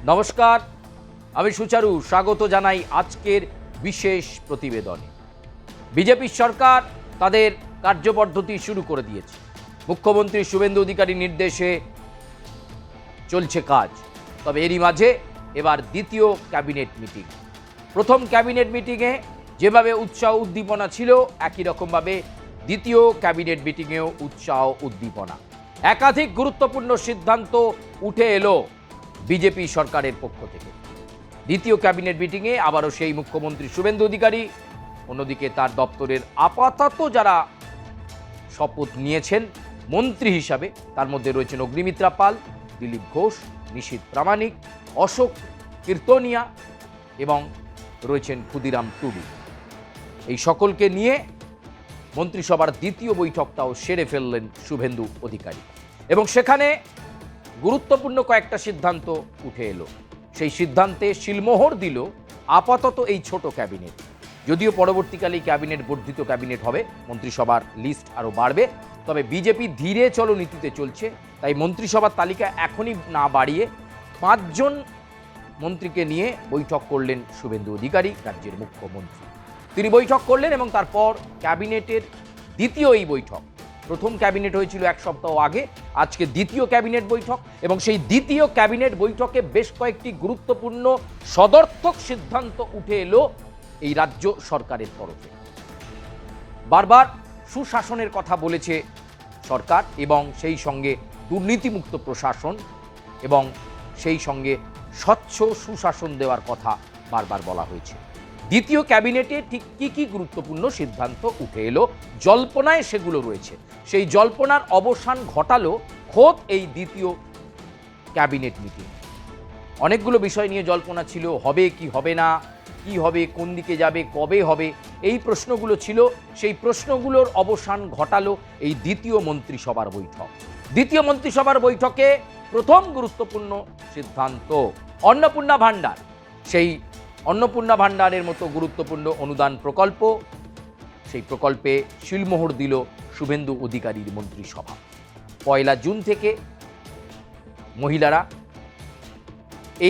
নমস্কার, আমি সুচারু স্বাগত জানাই আজকের বিশেষ প্রতিবেদনে। বিজেপি সরকার তাদের কার্যপদ্ধতি শুরু করে দিয়েছে। মুখ্যমন্ত্রী শুভেন্দু অধিকারীর নির্দেশে চলছে কাজ। তবে এরই মাঝে এবার দ্বিতীয় ক্যাবিনেট মিটিং। প্রথম ক্যাবিনেট মিটিংয়ে যেভাবে উৎসাহ উদ্দীপনা ছিল, একই রকমভাবে দ্বিতীয় ক্যাবিনেট মিটিংয়েও উৎসাহ উদ্দীপনা। একাধিক গুরুত্বপূর্ণ সিদ্ধান্ত উঠে এলো বিজেপি সরকারের পক্ষ থেকে। দ্বিতীয় ক্যাবিনেট মিটিংয়ে আবারও সেই মুখ্যমন্ত্রী শুভেন্দু অধিকারী, অন্যদিকে তার দপ্তরের আপাতত যারা শপথ নিয়েছেন মন্ত্রী হিসাবে, তার মধ্যে রয়েছেন অগ্নিমিত্রা পাল, দিলীপ ঘোষ, নিশীথ প্রামাণিক, অশোক কীর্তনিয়া এবং রয়েছেন ক্ষুদিরাম টুডু। এই সকলকে নিয়ে মন্ত্রিসভার দ্বিতীয় বৈঠকটাও সেরে ফেললেন শুভেন্দু অধিকারী এবং সেখানে গুরুত্বপূর্ণ কয়েকটা সিদ্ধান্ত উঠে এলো। সেই সিদ্ধান্তে শিলমোহর দিল আপাতত এই ছোট ক্যাবিনেট। যদিও পরবর্তীকালে ক্যাবিনেট বর্ধিত ক্যাবিনেট হবে, মন্ত্রিসভার লিস্ট আরও বাড়বে। তবে বিজেপি ধীরে চলো নীতিতে চলছে, তাই মন্ত্রিসভার তালিকা এখনই না বাড়িয়ে 5 জন মন্ত্রীকে নিয়ে বৈঠক করলেন শুভেন্দু অধিকারী, রাজ্যের মুখ্যমন্ত্রী। তিনি বৈঠক করলেন এবং তারপর ক্যাবিনেটের দ্বিতীয় এই বৈঠক। প্রথম ক্যাবিনেট হয়েছিল 1 সপ্তাহ আগে, আজকে দ্বিতীয় ক্যাবিনেট বৈঠক এবং সেই দ্বিতীয় ক্যাবিনেট বৈঠকে বেশ কয়েকটি গুরুত্বপূর্ণ সদর্থক সিদ্ধান্ত উঠে এলো এই রাজ্য সরকারের তরফে। বারবার সুশাসনের কথা বলেছে সরকার এবং সেই সঙ্গে দুর্নীতিমুক্ত প্রশাসন এবং সেই সঙ্গে স্বচ্ছ সুশাসন দেওয়ার কথা বারবার বলা হয়েছে। দ্বিতীয় ক্যাবিনেটে ঠিক কী কী গুরুত্বপূর্ণ সিদ্ধান্ত উঠে এলো, জল্পনায় সেগুলো রয়েছে। সেই জল্পনার অবসান ঘটালো খোদ এই দ্বিতীয় ক্যাবিনেট মিটিং। অনেকগুলো বিষয় নিয়ে জল্পনা ছিল, হবে কি হবে না, কি হবে, কোন দিকে যাবে, কবে হবে, এই প্রশ্নগুলো ছিল। সেই প্রশ্নগুলোর অবসান ঘটালো এই দ্বিতীয় মন্ত্রিসভার বৈঠক। দ্বিতীয় মন্ত্রিসভার বৈঠকে প্রথম গুরুত্বপূর্ণ সিদ্ধান্ত অন্নপূর্ণা ভাণ্ডার। সেই অন্নপূর্ণা ভাণ্ডারের মতো গুরুত্বপূর্ণ অনুদান প্রকল্প, সেই প্রকল্পে শিলমোহর দিল শুভেন্দু অধিকারীর মন্ত্রিসভা। 1 জুন থেকে মহিলারা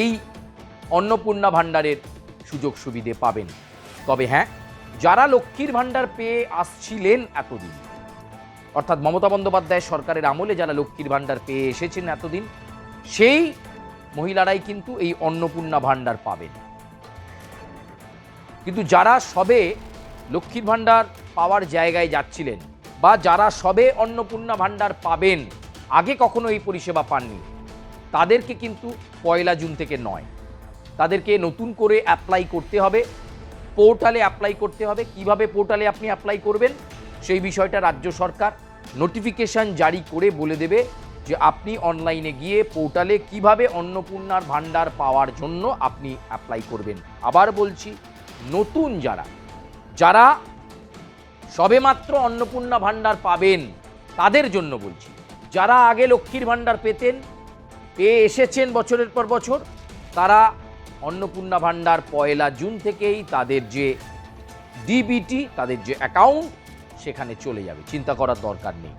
এই অন্নপূর্ণা ভাণ্ডারের সুযোগ সুবিধে পাবেন। তবে হ্যাঁ, যারা লক্ষ্মীর ভাণ্ডার পেয়ে আসছিলেন এতদিন, অর্থাৎ মমতা বন্দ্যোপাধ্যায় সরকারের আমলে যারা লক্ষ্মীর ভাণ্ডার পেয়ে এসেছেন এতদিন, সেই মহিলারাই কিন্তু এই অন্নপূর্ণা ভাণ্ডার পাবেন। কিন্তু যারা সবে লক্ষ্মীর ভাণ্ডার পাওয়ার জায়গায় যাচ্ছিলেন বা যারা সবে অন্নপূর্ণা ভাণ্ডার পাবেন, আগে কখনো এই পরিষেবা পাননি, তাদেরকে কিন্তু 1 জুন থেকে নয়, তাদেরকে নতুন করে অ্যাপ্লাই করতে হবে, পোর্টালে অ্যাপ্লাই করতে হবে। কিভাবে পোর্টালে আপনি অ্যাপ্লাই করবেন সেই বিষয়টা রাজ্য সরকার নোটিফিকেশন জারি করে বলে দেবে যে আপনি অনলাইনে গিয়ে পোর্টালে কিভাবে অন্নপূর্ণার ভাণ্ডার পাওয়ার জন্য আপনি অ্যাপ্লাই করবেন। আবার বলছি, নতুন যারা সবেমাত্র অন্নপূর্ণা ভাণ্ডার পাবেন তাদের জন্য বলছি। যারা আগে লক্ষ্মীর ভাণ্ডার পেয়ে এসেছেন বছরের পর বছর, তারা অন্নপূর্ণা ভাণ্ডার 1 জুন থেকেই তাদের যে ডিবিটি, তাদের যে অ্যাকাউন্ট, সেখানে চলে যাবে। চিন্তা করার দরকার নেই।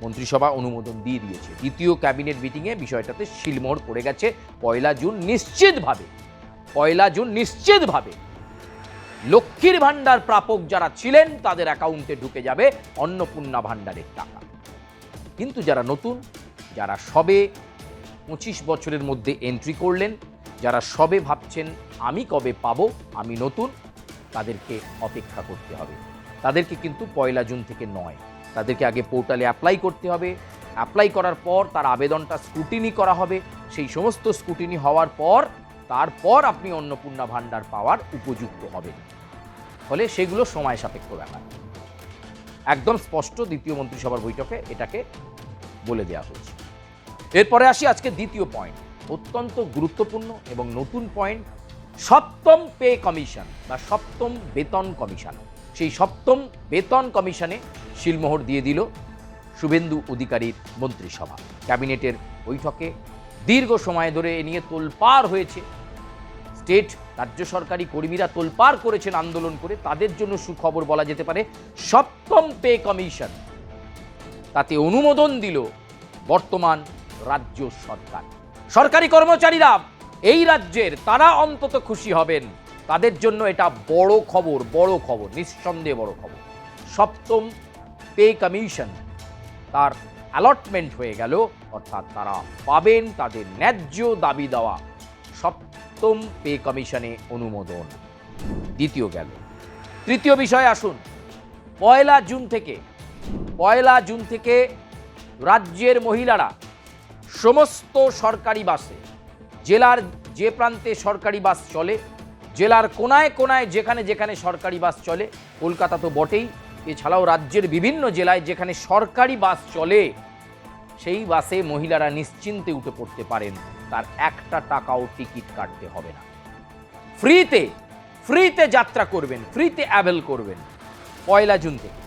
মন্ত্রিসভা অনুমোদন দিয়ে দিয়েছে। দ্বিতীয় ক্যাবিনেট মিটিংয়ে বিষয়টাতে শিলমোহর পড়ে গেছে। 1 জুন নিশ্চিতভাবে লক্ষ্মীর ভাণ্ডার প্রাপক যারা ছিলেন তাদের অ্যাকাউন্টে ঢুকে যাবে অন্নপূর্ণা ভাণ্ডারের টাকা। কিন্তু যারা নতুন, যারা সবে 25 বছরের মধ্যে এন্ট্রি করলেন, যারা সবে ভাবছেন আমি কবে পাবো, আমি নতুন, তাদেরকে অপেক্ষা করতে হবে। তাদেরকে কিন্তু 1 জুন থেকে নয়, তাদেরকে আগে পোর্টালে অ্যাপ্লাই করতে হবে। অ্যাপ্লাই করার পর তার আবেদনটা স্ক্রুটিনি করা হবে। সেই সমস্ত স্ক্রুটিনি হওয়ার পর তারপর আপনি অন্নপূর্ণা ভাণ্ডার পাওয়ার উপযুক্ত হবেন। ফলে সেগুলো সময় সাপেক্ষ ব্যাপার। একদম স্পষ্ট দ্বিতীয় মন্ত্রিসভার বৈঠকে এটাকে বলে দেওয়া হয়েছে। এরপরে আসি আজকে দ্বিতীয় পয়েন্ট, অত্যন্ত গুরুত্বপূর্ণ এবং নতুন পয়েন্ট, 7ম পে কমিশন বা 7ম বেতন কমিশন। সেই 7ম বেতন কমিশনে শিলমোহর দিয়ে দিল শুভেন্দু অধিকারীর মন্ত্রিসভা। ক্যাবিনেটের বৈঠকে দীর্ঘ সময় ধরে এ নিয়ে তোলপাড় হয়েছে। স্টেট রাজ্য সরকারি কর্মীরা তোলপাড় করেছেন আন্দোলন করে। তাদের জন্য সুখবর বলা যেতে পারে, 7ম পে কমিশন, তাতে অনুমোদন দিল বর্তমান রাজ্য সরকার। সরকারি কর্মচারীরা এই রাজ্যের তারা অন্তত খুশি হবেন। তাদের জন্য এটা বড় খবর, নিঃসন্দেহে বড় খবর। সপ্তম পে কমিশন তার অ্যালটমেন্ট হয়ে গেল, অর্থাৎ তারা পাবেন তাদের ন্যায্য দাবি দেওয়া সপ্তম পে কমিশনে অনুমোদন। দ্বিতীয় গেল। তৃতীয় বিষয়ে আসুন। পয়লা জুন থেকে রাজ্যের মহিলারা সমস্ত সরকারি বাসে, জেলার যে প্রান্তে সরকারি বাস চলে, জেলার কোনায় কোনায় যেখানে যেখানে সরকারি বাস চলে, কলকাতা তো বটেই, এছাড়াও রাজ্যের বিভিন্ন জেলায় যেখানে সরকারি বাস চলে সেই বাসে মহিলারা নিশ্চিন্তে উঠে পড়তে পারেন। তার একটা টাকাও টিকিট কাটতে হবে না। ফ্রিতে যাত্রা করবেন, ফ্রিতে অ্যাভেল করবেন পয়লা জুন থেকে,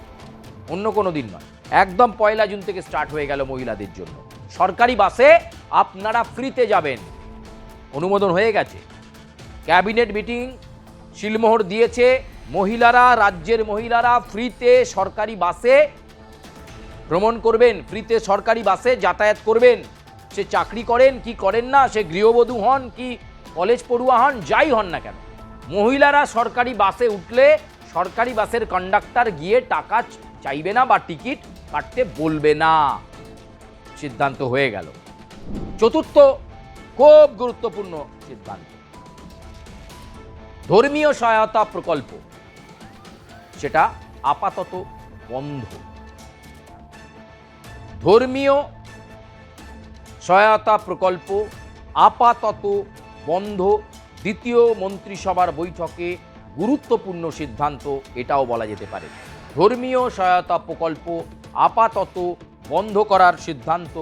অন্য কোনো দিন নয়। একদম পয়লা জুন থেকে স্টার্ট হয়ে গেল মহিলাদের জন্য। সরকারি বাসে আপনারা ফ্রিতে যাবেন। অনুমোদন হয়ে গেছে, ক্যাবিনেট মিটিং শিলমোহর দিয়েছে। রাজ্যের মহিলারা ফ্রিতে সরকারি বাসে ভ্রমণ করবেন, ফ্রিতে সরকারি বাসে যাতায়াত করবেন। সে চাকরি করেন কি করেন না, সে গৃহবধূ হন কি কলেজ পড়ুয়া হন, যাই হন না কেন, মহিলারা সরকারি বাসে উঠলে সরকারি বাসের কন্ডাক্টর গিয়ে টাকা চাইবে না বা টিকিট কাটতে বলবে না। সিদ্ধান্ত হয়ে গেল। চতুর্থ খুব গুরুত্বপূর্ণ সিদ্ধান্ত, ধর্মীয় সহায়তা প্রকল্প সেটা আপাতত বন্ধ। ধর্মীয় সহায়তা প্রকল্প আপাতত বন্ধ। দ্বিতীয় মন্ত্রিসভার বৈঠকে গুরুত্বপূর্ণ সিদ্ধান্ত এটাও বলা যেতে পারে। ধর্মীয় সহায়তা প্রকল্প আপাতত বন্ধ করার সিদ্ধান্ত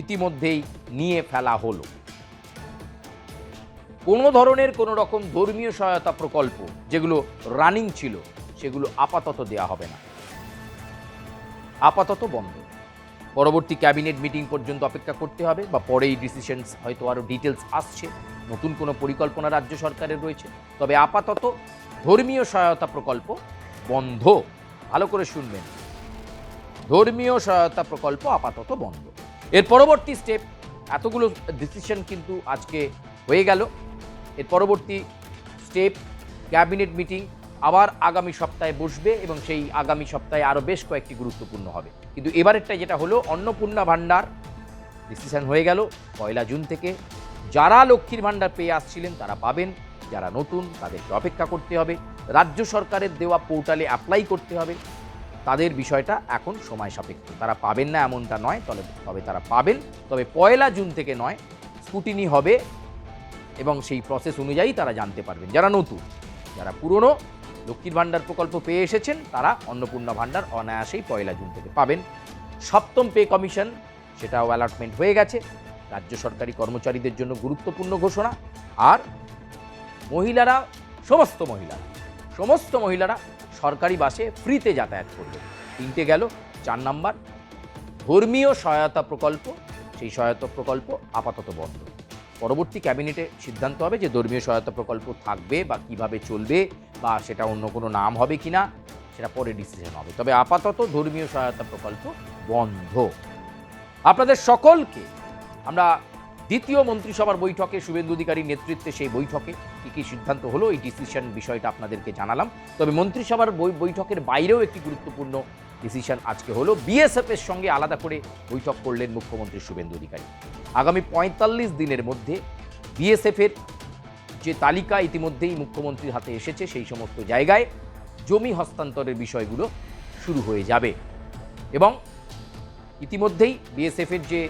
ইতিমধ্যেই নিয়ে ফেলা হলো। কোনো ধরনের কোনো রকম ধর্মীয় সহায়তা প্রকল্প যেগুলো রানিং ছিল সেগুলো আপাতত দেয়া হবে না, আপাতত বন্ধ। পরবর্তী ক্যাবিনেট মিটিং পর্যন্ত অপেক্ষা করতে হবে, বা পরেই ডিসিশনস হয়তো আরও ডিটেলস আসছে, নতুন কোনো পরিকল্পনা রাজ্য সরকারের রয়েছে। তবে আপাতত ধর্মীয় সহায়তা প্রকল্প বন্ধ। ভালো করে শুনবেন, ধর্মীয় সহায়তা প্রকল্প আপাতত বন্ধ। এর পরবর্তী স্টেপ, এতগুলো ডিসিশন কিন্তু আজকে হয়ে গেল। এর পরবর্তী স্টেপ ক্যাবিনেট মিটিং আবার আগামী সপ্তাহে বসবে, এবং সেই আগামী সপ্তাহে আরও বেশ কয়েকটি গুরুত্বপূর্ণ হবে। কিন্তু এবারেরটা যেটা হলো, অন্নপূর্ণা ভাণ্ডার ডিসিশন হয়ে গেল পয়লা জুন থেকে। যারা লক্ষ্মীর ভাণ্ডার পেয়ে আসছিলেন তারা পাবেন, যারা নতুন তাদেরকে অপেক্ষা করতে হবে, রাজ্য সরকারের দেওয়া পোর্টালে অ্যাপ্লাই করতে হবে। তাদের বিষয়টা এখন সময় সাপেক্ষ, তারা পাবেন না এমনটা নয়, তবে তারা পাবেন। তবে পয়লা জুন থেকে নয়, স্কুটিনি হবে এবং সেই প্রসেস অনুযায়ী তারা জানতে পারবেন। যারা নতুন, যারা পুরনো লক্ষ্মীর ভাণ্ডার প্রকল্প পেয়ে এসেছেন তারা অন্নপূর্ণা ভাণ্ডার অনায়াসেই পয়লা জুন থেকে পাবেন। সপ্তম পে কমিশন সেটাও অ্যালটমেন্ট হয়ে গেছে, রাজ্য সরকারি কর্মচারীদের জন্য গুরুত্বপূর্ণ ঘোষণা। আর মহিলারা, সমস্ত মহিলারা সরকারি বাসে ফ্রিতে যাতায়াত করবে। 3টে গেল। 4 নাম্বার ধর্মীয় সহায়তা প্রকল্প, সেই সহায়তা প্রকল্প আপাতত বন্ধ। পরবর্তী ক্যাবিনেটে সিদ্ধান্ত হবে যে ধর্মীয় সহায়তা প্রকল্প থাকবে বা কিভাবে চলবে, বা সেটা অন্য কোনো নাম হবে কিনা, সেটা পরে ডিসিশন হবে। তবে আপাতত ধর্মীয় সহায়তা প্রকল্প বন্ধ। আপনাদের সকলকে আমরা দ্বিতীয় মন্ত্রিসভার বৈঠকে শুভেন্দু অধিকারীর নেতৃত্বে সেই বৈঠকে কী কী সিদ্ধান্ত হলো, এই ডিসিশন বিষয়টা আপনাদেরকে জানালাম। তবে মন্ত্রিসভার বৈঠকের বাইরেও একটি গুরুত্বপূর্ণ ডিসিশন আজকে হলো। বিএসএফের সঙ্গে আলাদা করে বৈঠক করলেন মুখ্যমন্ত্রী শুভেন্দু অধিকারী। আগামী 45 দিনের মধ্যে বিএসএফের যে তালিকা ইতিমধ্যেই মুখ্যমন্ত্রীর হাতে এসেছে, সেই সমস্ত জায়গায় জমি হস্তান্তরের বিষয়গুলো শুরু হয়ে যাবে। এবং ইতিমধ্যেই বিএসএফের যে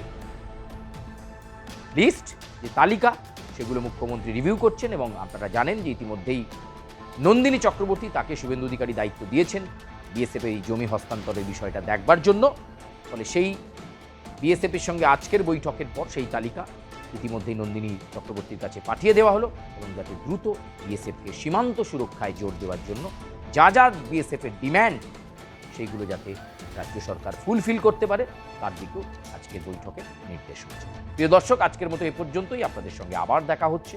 লিস্ট, যে তালিকা, সেগুলো মুখ্যমন্ত্রী রিভিউ করছেন। এবং আপনারা জানেন যে ইতিমধ্যেই নন্দিনী চক্রবর্তী, তাকে শুভেন্দু অধিকারী দায়িত্ব দিয়েছেন বিএসএফের এই জমি হস্তান্তরের বিষয়টা দেখবার জন্য। ফলে সেই বিএসএফের সঙ্গে আজকের বৈঠকের পর সেই তালিকা ইতিমধ্যেই নন্দিনী চক্রবর্তীর কাছে পাঠিয়ে দেওয়া হলো, এবং যাতে দ্রুত বিএসএফকে সীমান্ত সুরক্ষায় জোর দেওয়ার জন্য যা যা বিএসএফের ডিম্যান্ড সেইগুলো যাতে রাজ্য সরকার ফুলফিল করতে পারে, তার দিকেও আজকের বৈঠকে নির্দেশ হয়েছে। প্রিয় দর্শক, আজকের মতো এ পর্যন্তই। আপনাদের সঙ্গে আবার দেখা হচ্ছে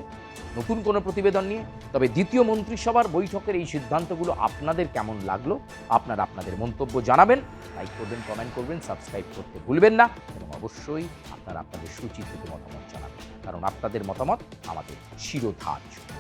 নতুন কোনো প্রতিবেদন নিয়ে। তবে দ্বিতীয় মন্ত্রিসভার বৈঠকের এই সিদ্ধান্তগুলো আপনাদের কেমন লাগলো, আপনারা আপনাদের মন্তব্য জানাবেন। লাইক করবেন, কমেন্ট করবেন, সাবস্ক্রাইব করতে ভুলবেন না, এবং অবশ্যই আপনারা আপনাদের সুচিন্তিত মতামত জানাবেন। কারণ আপনাদের মতামত আমাদের শিরোধার্য।